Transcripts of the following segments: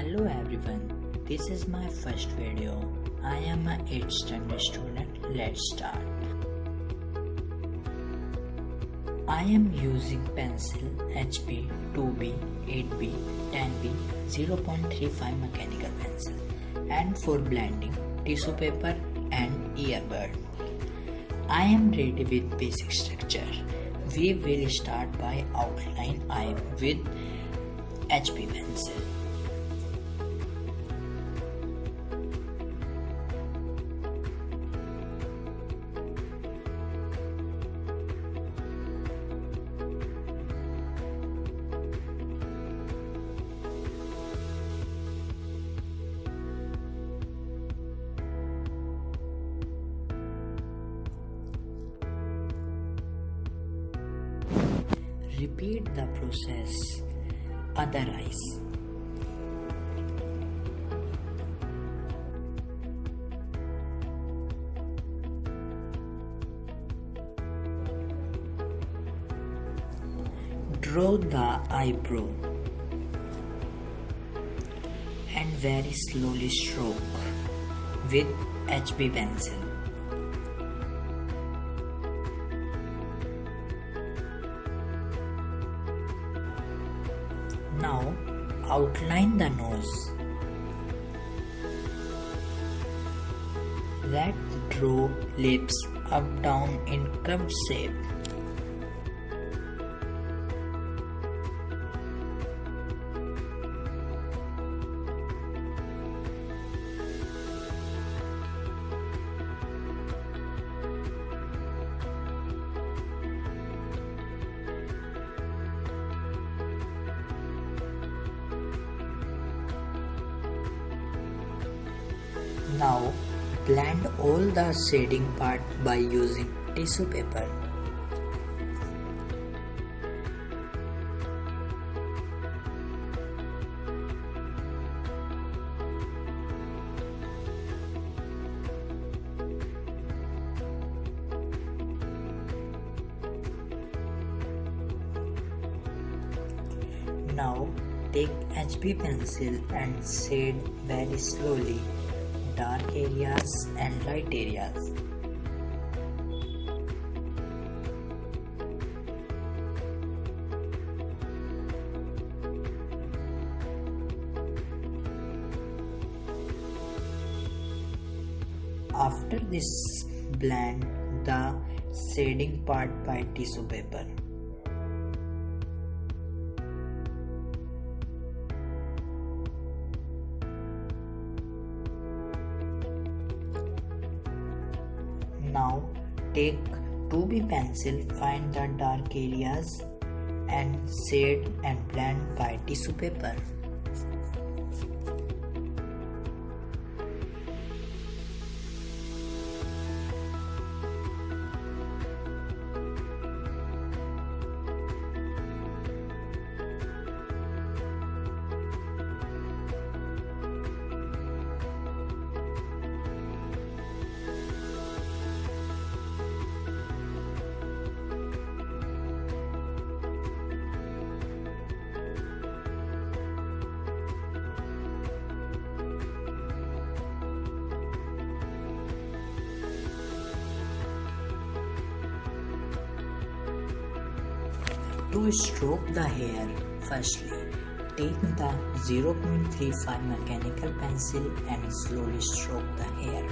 Hello everyone, this is my first video. I am a 8th standard student. Let's start. I am using pencil HB, 2B, 8B, 10B, 0.35 mechanical pencil and for blending tissue paper and earbud. I am ready with basic structure. We will start by outline eye with HB pencil. Repeat the process other eyes. Draw the eyebrow and very slowly stroke with HB pencil. Now outline the nose. Let's draw lips up down in curved shape. Now blend all the shading part by using tissue paper. Now take HB pencil and shade very slowly dark areas and light areas. After this, blend the shading part by tissue paper. Now take 2B pencil, find the dark areas and shade and blend by tissue paper. To stroke the hair, firstly, take the 0.35 mechanical pencil and slowly stroke the hair.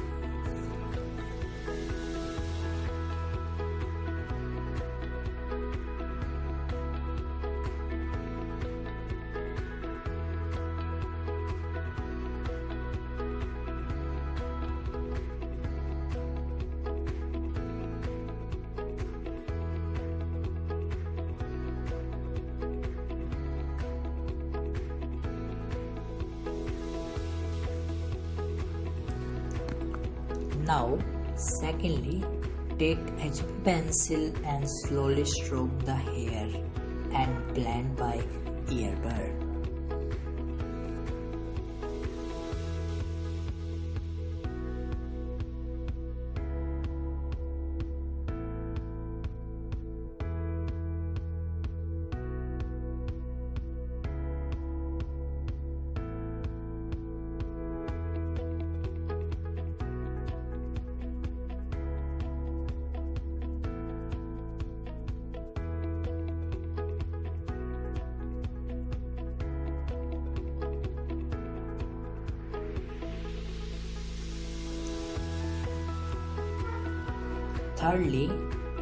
Now, secondly, take HB pencil and slowly stroke the hair and blend by earbud. Thirdly,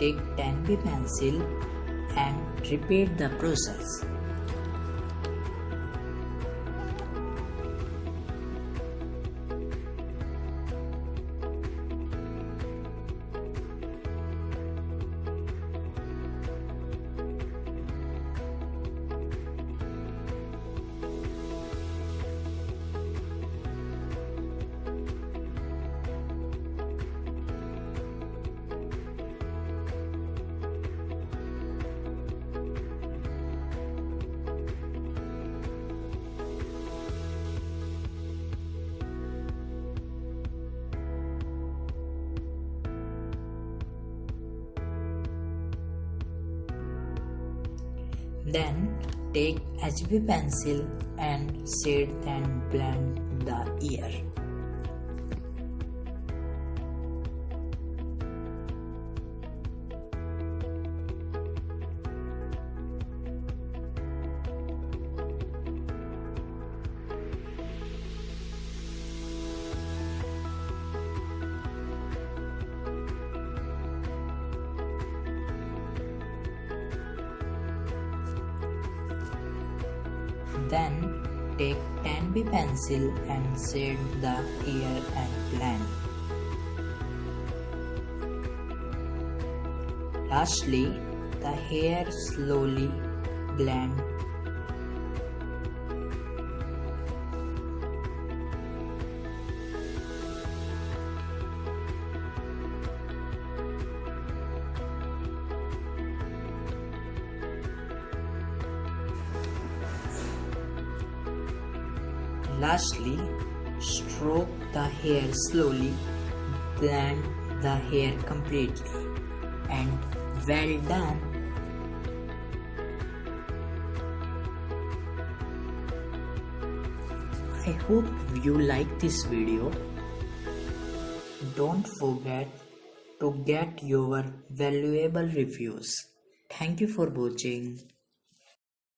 take 10B pencil and repeat the process. Then take HB pencil and shade and blend the ear. Then take 10B pencil and shade the ear and blend. Lastly, the hair slowly blend. Lastly, stroke the hair slowly, blend the hair completely, and well done. I hope you like this video. Don't forget to get your valuable reviews. Thank you for watching.